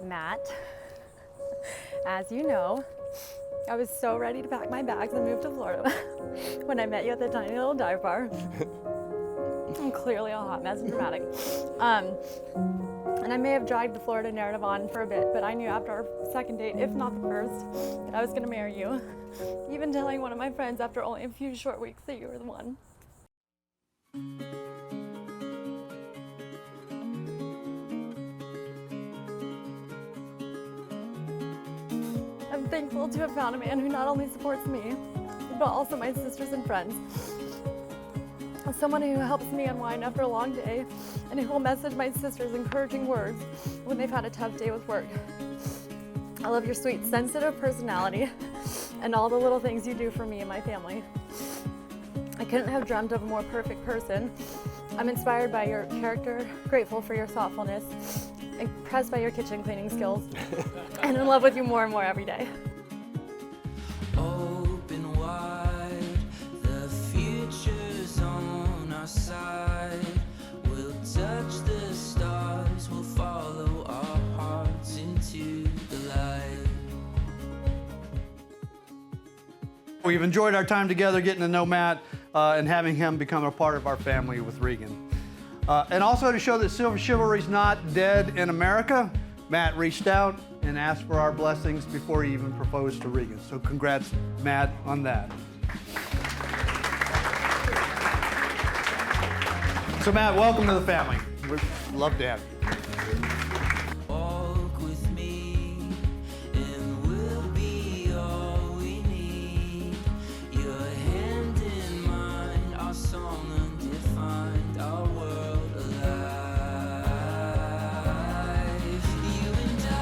Matt, as you know, I was so ready to pack my bags and move to Florida when I met you at the tiny little dive bar. I'm clearly a hot mess and dramatic. And I may have dragged the Florida narrative on for a bit, but I knew after our second date, if not the first, that I was gonna marry you. Even telling one of my friends after only a few short weeks that you were the one. I'm thankful to have found a man who not only supports me, but also my sisters and friends. Someone who helps me unwind after a long day, and who will message my sisters encouraging words when they've had a tough day with work. I love your sweet, sensitive personality and all the little things you do for me and my family. I couldn't have dreamt of a more perfect person. I'm inspired by your character, grateful for your thoughtfulness, impressed by your kitchen cleaning skills, and in love with you more and more every day. Open wide, the future's on our side. We'll touch the stars, we'll follow our hearts into the light. We've enjoyed our time together, getting to know Matt, and having him become a part of our family with Regan. And also to show that chivalry's not dead in America, Matt reached out and asked for our blessings before he even proposed to Regan. So congrats, Matt, on that. So Matt, welcome to the family. We'd love to have you. Walk with me, and we'll be all we need. Your hand in mine, our song undefined, our world alive. You and I,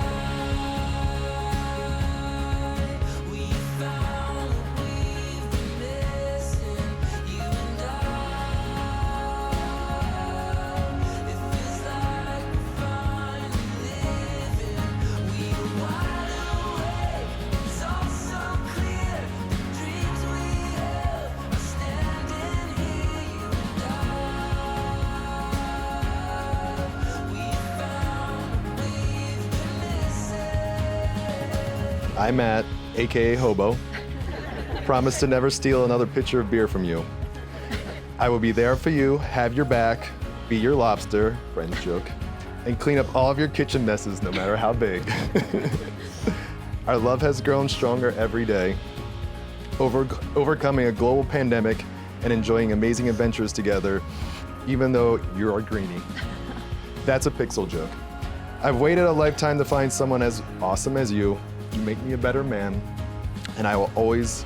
we found what we've been missing. You and I, it feels like we're finally living. We are wide awake, it's all so clear. The dreams we held are standing here. You and I, we found what we've been missing. I'm Matt, aka Hobo. Promise to never steal another pitcher of beer from you. I will be there for you, have your back, be your lobster, friends joke, and clean up all of your kitchen messes no matter how big. Our love has grown stronger every day, overcoming a global pandemic and enjoying amazing adventures together, even though you're a greenie. That's a pixel joke. I've waited a lifetime to find someone as awesome as you. You make me a better man, and I always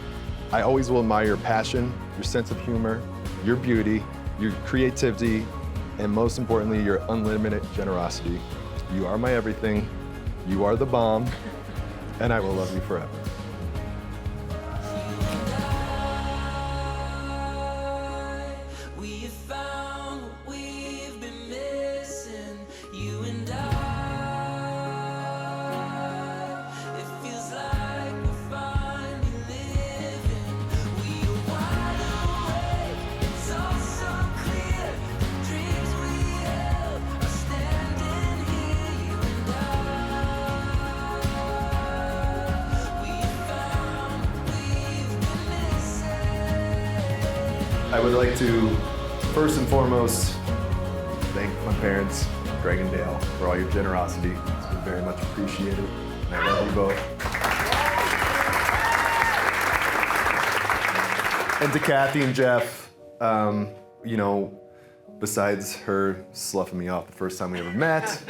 will admire your passion, your sense of humor, your beauty, your creativity, and most importantly, your unlimited generosity. You are my everything. You are the bomb, and I will love you forever. We have found what we've been missing. You and I, it feels like we're finally living. We are wide awake, it's all so clear. The dreams we held are standing here. You and I, we have found what we've been missing. I would like to, first and foremost, thank my parents, Greg and Dale, for all your generosity. It's been very much appreciated, and I love you both. And to Kathy and Jeff, you know, besides her sloughing me off the first time we ever met,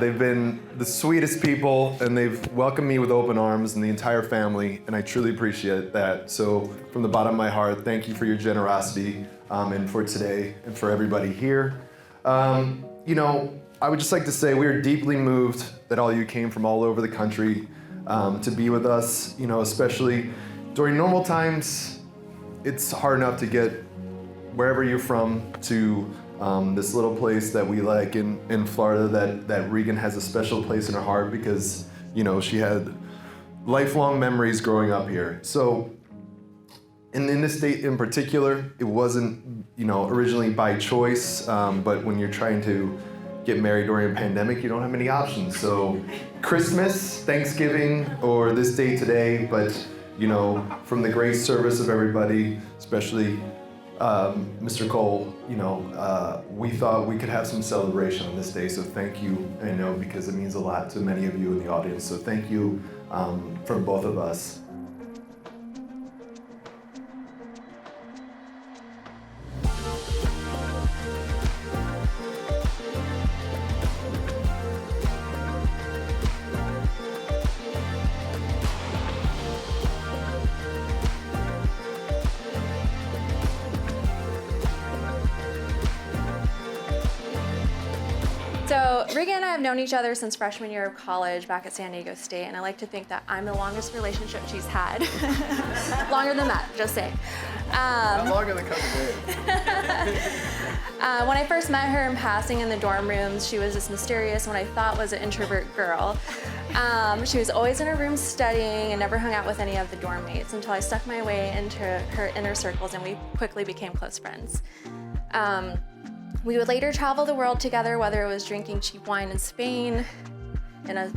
they've been the sweetest people, and they've welcomed me with open arms and the entire family, and I truly appreciate that. So from the bottom of my heart, thank you for your generosity, and for today, and for everybody here. You know, I would just like to say we are deeply moved that all you came from all over the country to be with us, you know, especially during normal times. It's hard enough to get wherever you're from to this little place that we like in Florida, that Regan has a special place in her heart because, you know, she had lifelong memories growing up here. So in this state in particular, it wasn't, you know, originally by choice, but when you're trying to get married during a pandemic, you don't have many options. So Christmas, Thanksgiving, or this day today, but you know, from the grace service of everybody, especially Mr. Cole, you know, we thought we could have some celebration on this day, so thank you. I know because it means a lot to many of you in the audience, so thank you from both of us. So Regan and I have known each other since freshman year of college back at San Diego State, and I like to think that I'm the longest relationship she's had. Longer than that, just saying. Not longer than a couple days. When I first met her in passing in the dorm rooms, she was this mysterious, what I thought was an introvert girl. She was always in her room studying and never hung out with any of the dorm mates until I stuck my way into her inner circles and we quickly became close friends. We would later travel the world together, whether it was drinking cheap wine in Spain, in a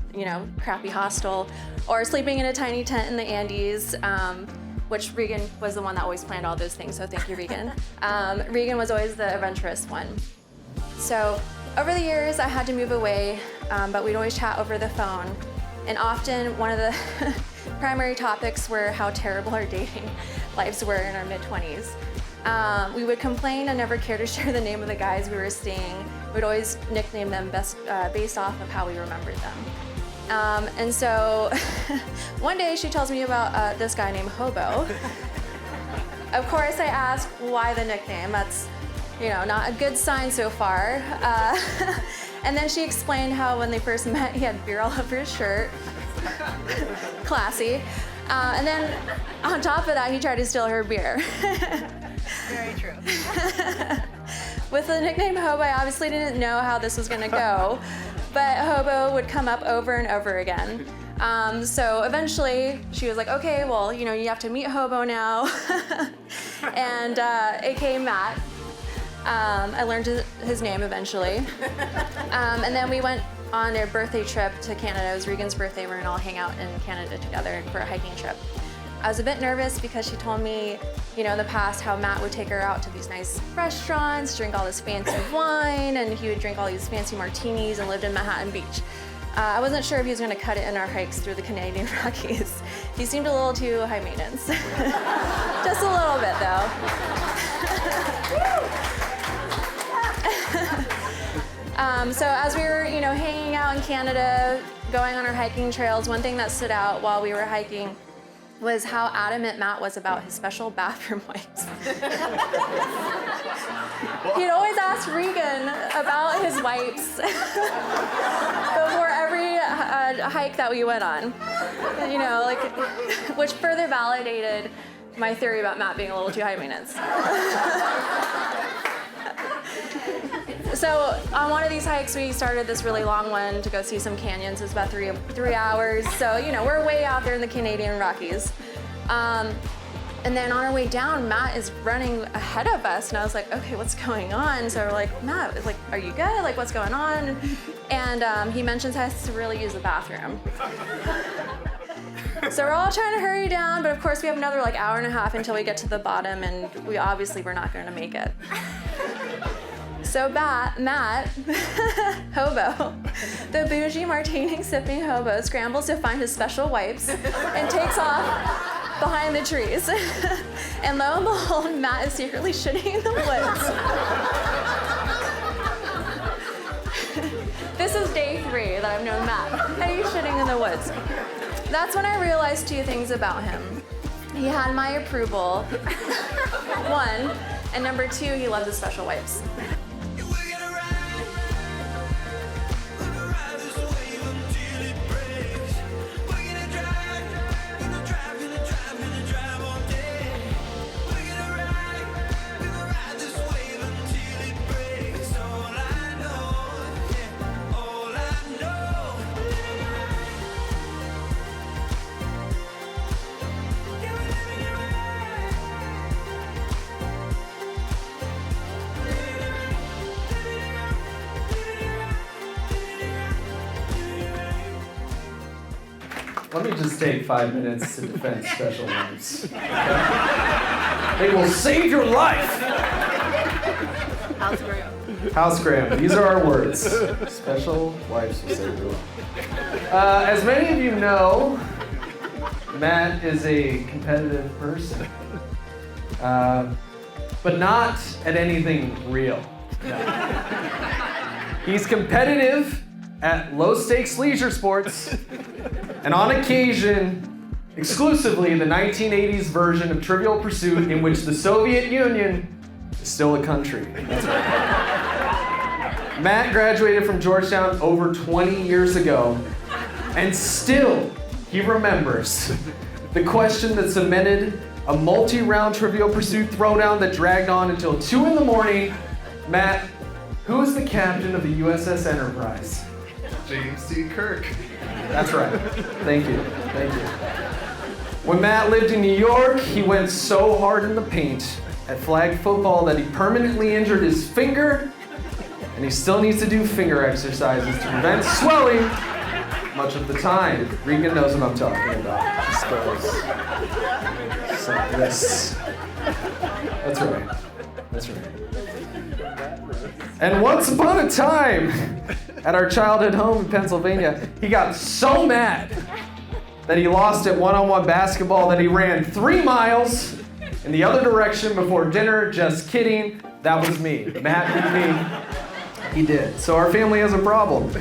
crappy hostel, or sleeping in a tiny tent in the Andes, which Regan was the one that always planned all those things, so thank you, Regan. Regan was always the adventurous one. So over the years, I had to move away, but we'd always chat over the phone. And often one of the primary topics were how terrible our dating lives were in our mid-20s. We would complain and never care to share the name of the guys we were seeing. We'd always nickname them based off of how we remembered them. And so one day she tells me about this guy named Hobo. Of course I asked why the nickname. That's not a good sign so far. And then she explained how when they first met he had beer all over his shirt. Classy. And then on top of that he tried to steal her beer. Very true. With the nickname Hobo, I obviously didn't know how this was gonna go, but Hobo would come up over and over again. So eventually she was like, okay, well, you have to meet Hobo now. And AKA Matt. I learned his name eventually. And then we went on a birthday trip to Canada. It was Regan's birthday. We were gonna all hang out in Canada together for a hiking trip. I was a bit nervous because she told me, in the past how Matt would take her out to these nice restaurants, drink all this fancy wine, and he would drink all these fancy martinis and lived in Manhattan Beach. I wasn't sure if he was going to cut it in our hikes through the Canadian Rockies. He seemed a little too high maintenance. Just a little bit, though. So as we were, hanging out in Canada, going on our hiking trails, one thing that stood out while we were hiking was how adamant Matt was about his special bathroom wipes. He'd always ask Regan about his wipes before every hike that we went on. Which further validated my theory about Matt being a little too high maintenance. So on one of these hikes, we started this really long one to go see some canyons. It was about three hours. So, we're way out there in the Canadian Rockies. And then on our way down, Matt is running ahead of us. And I was like, okay, what's going on? So we're like, Matt, are you good? What's going on? And he mentions he has to really use the bathroom. So we're all trying to hurry down, but of course we have another hour and a half until we get to the bottom, and we obviously were not going to make it. So Matt, Hobo, the bougie martini sipping hobo, scrambles to find his special wipes and takes off behind the trees. And lo and behold, Matt is secretly shitting in the woods. This is day 3 that I've known Matt. Hey, he's shitting in the woods. That's when I realized 2 things about him. He had my approval, 1, and number 2, he loved his special wipes. let me just take 5 minutes to defend special wipes. They will save your life. House graham. House graham. These are our words. Special wipes will save your life. As many of you know, Matt is a competitive person, but not at anything real. No. He's competitive at low-stakes leisure sports, and on occasion, exclusively the 1980s version of Trivial Pursuit in which the Soviet Union is still a country. That's right. Matt graduated from Georgetown over 20 years ago, and still he remembers the question that cemented a multi-round Trivial Pursuit throwdown that dragged on until 2 in the morning. Matt, who is the captain of the USS Enterprise? James C. Kirk. That's right. Thank you. Thank you. When Matt lived in New York, he went so hard in the paint at flag football that he permanently injured his finger, and he still needs to do finger exercises to prevent swelling much of the time. Regan knows what I'm talking about. Just goes like this. That's right. That's right. And once upon a time, at our childhood home in Pennsylvania, he got so mad that he lost at one-on-one basketball that he ran 3 miles in the other direction before dinner. Just kidding. That was me. Matt beat me. He did. So our family has a problem.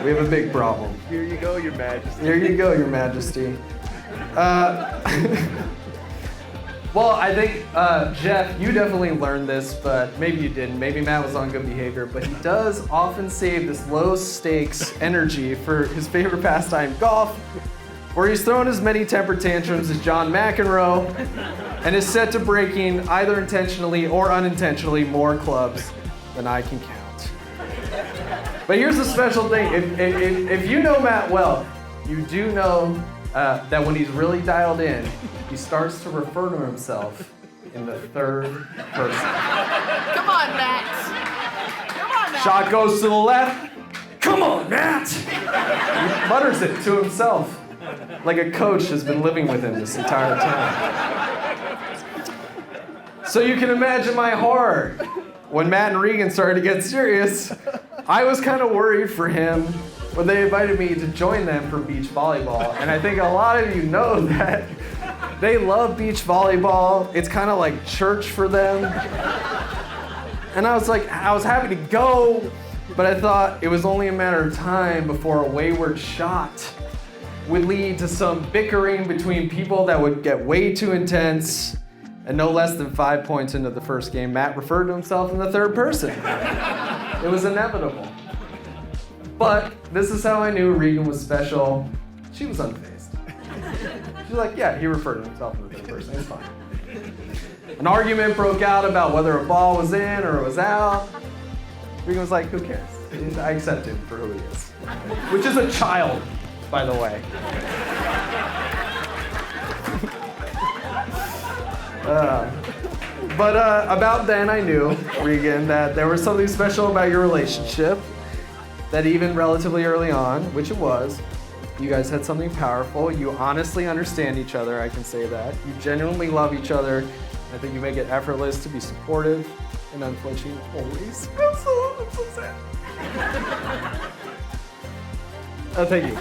We have a big problem. Here you go, Your Majesty. Here you go, Your Majesty. Well, I think, Jeff, you definitely learned this, but maybe you didn't. Maybe Matt was on good behavior, but he does often save this low-stakes energy for his favorite pastime, golf, where he's thrown as many temper tantrums as John McEnroe and is set to breaking, either intentionally or unintentionally, more clubs than I can count. But here's the special thing. If you know Matt well, you do know that when he's really dialed in, he starts to refer to himself in the third person. Come on, Matt. Come on, Matt. Shot goes to the left. Come on, Matt! He mutters it to himself, like a coach has been living with him this entire time. So you can imagine my horror. When Matt and Regan started to get serious, I was kind of worried for him when they invited me to join them for beach volleyball. And I think a lot of you know that they love beach volleyball. It's kind of like church for them. And I was happy to go, but I thought it was only a matter of time before a wayward shot would lead to some bickering between people that would get way too intense. And no less than 5 points into the first game, Matt referred to himself in the third person. It was inevitable. But this is how I knew Regan was special. She was unfazed. She was like, yeah, he referred to himself in the third person. It's fine. An argument broke out about whether a ball was in or it was out. Regan was like, who cares? I accept him for who he is. Which is a child, by the way. But about then I knew, Regan, that there was something special about your relationship, that even relatively early on, which it was, you guys had something powerful. You honestly understand each other, I can say that. You genuinely love each other. I think you make it effortless to be supportive and unflinching always. I'm so sad. Oh, thank you.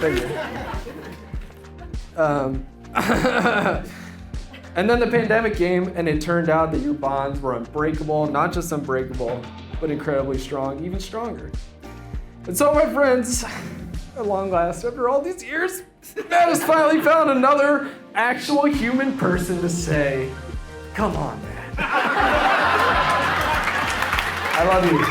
And then the pandemic came, and it turned out that your bonds were unbreakable, not just unbreakable, but incredibly strong, even stronger. And so, my friends, at long last, after all these years, Matt has finally found another actual human person to say, come on, man. I love you.